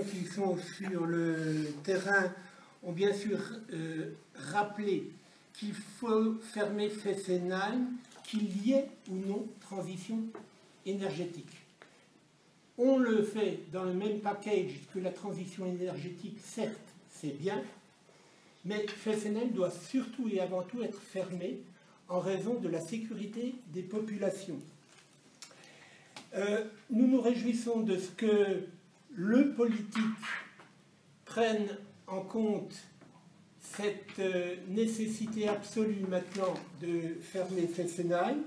qui sont sur le terrain ont bien sûr rappelé qu'il faut fermer Fessenheim, qu'il y ait ou non transition énergétique. On le fait dans le même package que la transition énergétique, certes, c'est bien, mais Fessenheim doit surtout et avant tout être fermé en raison de la sécurité des populations. Nous nous réjouissons de ce que le politique prenne en compte cette nécessité absolue maintenant de fermer Fessenheim.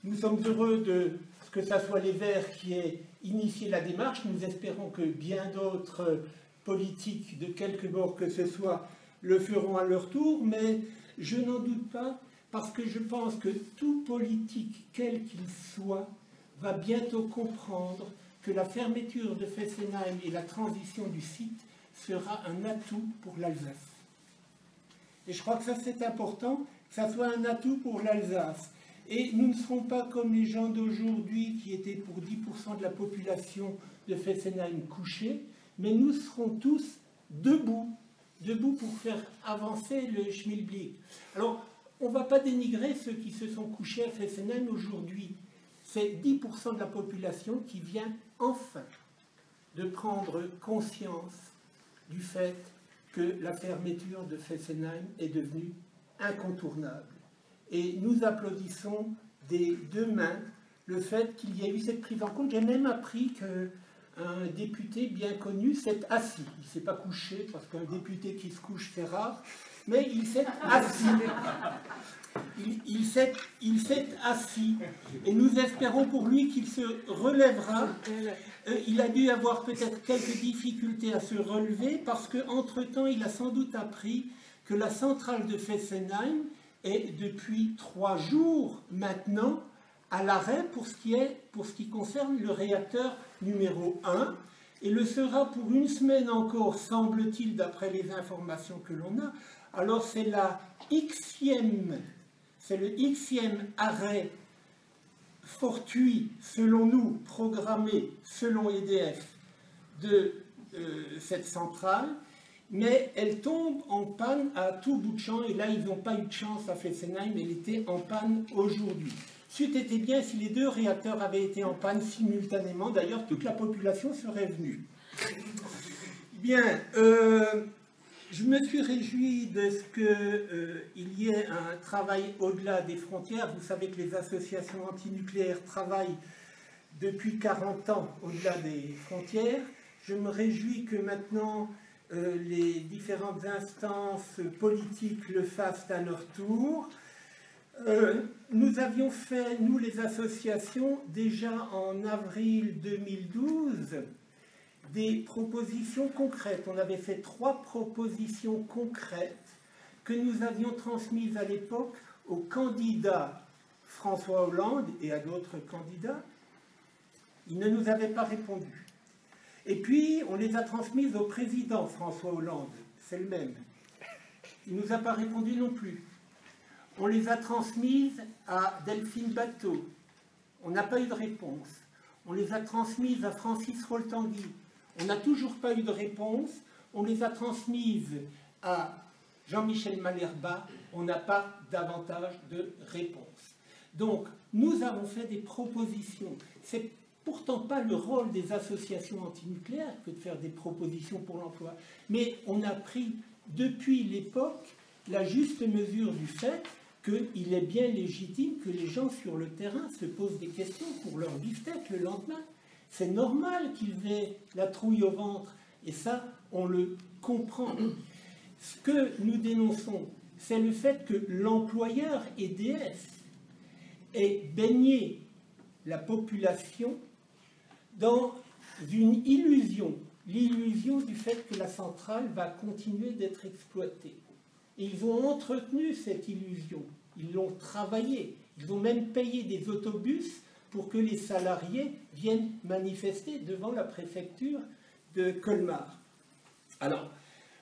Nous sommes heureux de que ce soit les Verts qui aient initié la démarche. Nous espérons que bien d'autres politiques de quelque bord que ce soit le feront à leur tour, mais je n'en doute pas, parce que je pense que tout politique, quel qu'il soit, va bientôt comprendre que la fermeture de Fessenheim et la transition du site sera un atout pour l'Alsace. Et je crois que ça c'est important, que ça soit un atout pour l'Alsace. Et nous ne serons pas comme les gens d'aujourd'hui qui étaient pour 10% de la population de Fessenheim couchés, mais nous serons tous debout pour faire avancer le Schmilblick. Alors, on ne va pas dénigrer ceux qui se sont couchés à Fessenheim aujourd'hui. C'est 10% de la population qui vient enfin de prendre conscience du fait que la fermeture de Fessenheim est devenue incontournable. Et nous applaudissons des deux mains le fait qu'il y ait eu cette prise en compte. J'ai même appris qu'un député bien connu s'est assis. Il ne s'est pas couché, parce qu'un député qui se couche, c'est rare, mais il s'est assis. Il s'est assis. Et nous espérons pour lui qu'il se relèvera. Il a dû avoir peut-être quelques difficultés à se relever, parce qu'entre-temps, il a sans doute appris que la centrale de Fessenheim est depuis 3 jours maintenant à l'arrêt pour ce qui concerne le réacteur numéro 1, et le sera pour 1 semaine encore, semble-t-il, d'après les informations que l'on a. Alors c'est le Xème arrêt fortuit, selon nous, programmé, selon EDF, de cette centrale, mais elle tombe en panne à tout bout de champ, et là, ils n'ont pas eu de chance à Fessenheim, elle était en panne aujourd'hui. C'eût été bien si les 2 réacteurs avaient été en panne simultanément, d'ailleurs, toute la population serait venue. Bien, je me suis réjoui de ce qu'il y ait un travail au-delà des frontières. Vous savez que les associations antinucléaires travaillent depuis 40 ans au-delà des frontières. Je me réjouis que maintenant les différentes instances politiques le fassent à leur tour. Nous avions fait, nous les associations, déjà en avril 2012, des propositions concrètes. On avait fait 3 propositions concrètes que nous avions transmises à l'époque au candidat François Hollande et à d'autres candidats. Il ne nous avait pas répondu. Et puis, on les a transmises au président François Hollande, c'est le même. Il ne nous a pas répondu non plus. On les a transmises à Delphine Batteau. On n'a pas eu de réponse. On les a transmises à Francis Roltangui. On n'a toujours pas eu de réponse. On les a transmises à Jean-Michel Malherba. On n'a pas davantage de réponse. Donc, nous avons fait des propositions. C'est pourtant pas le rôle des associations antinucléaires que de faire des propositions pour l'emploi. Mais on a pris, depuis l'époque, la juste mesure du fait qu'il est bien légitime que les gens sur le terrain se posent des questions pour leur beefsteak le lendemain. C'est normal qu'ils aient la trouille au ventre, et ça, on le comprend. Ce que nous dénonçons, c'est le fait que l'employeur EDF ait baigné la population dans une illusion, l'illusion du fait que la centrale va continuer d'être exploitée. Et ils ont entretenu cette illusion, ils l'ont travaillée, ils ont même payé des autobus pour que les salariés viennent manifester devant la préfecture de Colmar. Alors,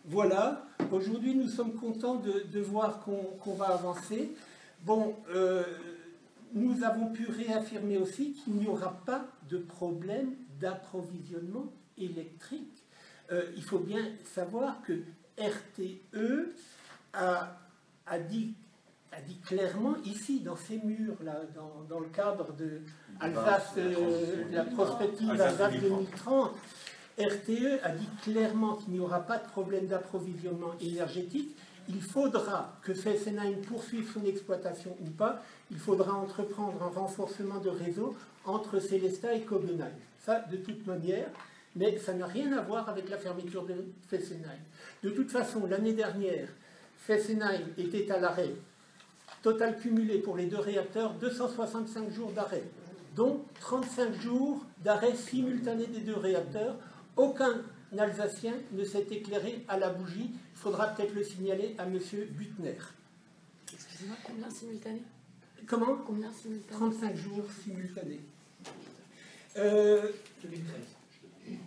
voilà, aujourd'hui nous sommes contents de voir qu'on va avancer. Bon, nous avons pu réaffirmer aussi qu'il n'y aura pas de problème d'approvisionnement électrique, il faut bien savoir que RTE a dit clairement, ici, dans ces murs-là, dans le cadre de Alsace, la prospective Alsace 2030, RTE a dit clairement qu'il n'y aura pas de problème d'approvisionnement énergétique. Il faudra que Fessenheim poursuive son exploitation ou pas, il faudra entreprendre un renforcement de réseau entre Sélestat et Kogenheim. Ça, de toute manière, mais ça n'a rien à voir avec la fermeture de Fessenheim. De toute façon, l'année dernière, Fessenheim était à l'arrêt. Total cumulé pour les 2 réacteurs, 265 jours d'arrêt, dont 35 jours d'arrêt simultané des 2 réacteurs. Aucun Alsacien ne s'est éclairé à la bougie. Il faudra peut-être le signaler à M. Buttner. Excusez-moi, combien simultané? Comment? Combien simultané? 35 jours simultanés. 2013.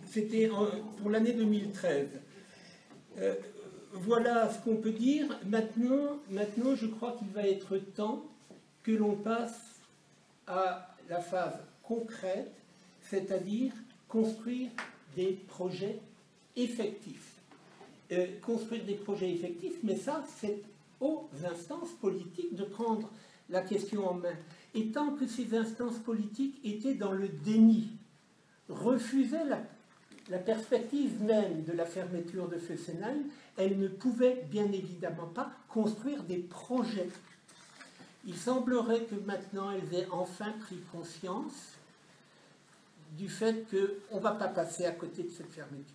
C'était pour l'année 2013. Voilà ce qu'on peut dire. Maintenant, je crois qu'il va être temps que l'on passe à la phase concrète, c'est-à-dire construire des projets effectifs. Construire des projets effectifs, mais ça, c'est aux instances politiques de prendre la question en main. Et tant que ces instances politiques étaient dans le déni, refusaient la perspective même de la fermeture de Fessenheim, elles ne pouvaient bien évidemment pas construire des projets. Il semblerait que maintenant elles aient enfin pris conscience du fait qu'on ne va pas passer à côté de cette fermeture.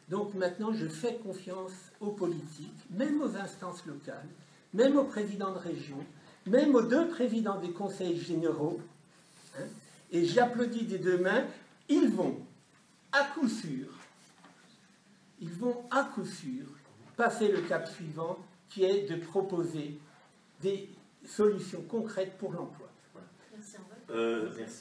Donc maintenant, je fais confiance aux politiques, même aux instances locales, même aux présidents de région, même aux 2 présidents des conseils généraux, hein, et j'applaudis des 2 mains, ils vont à coup sûr passer le cap suivant, qui est de proposer des solutions concrètes pour l'emploi. Voilà. Merci.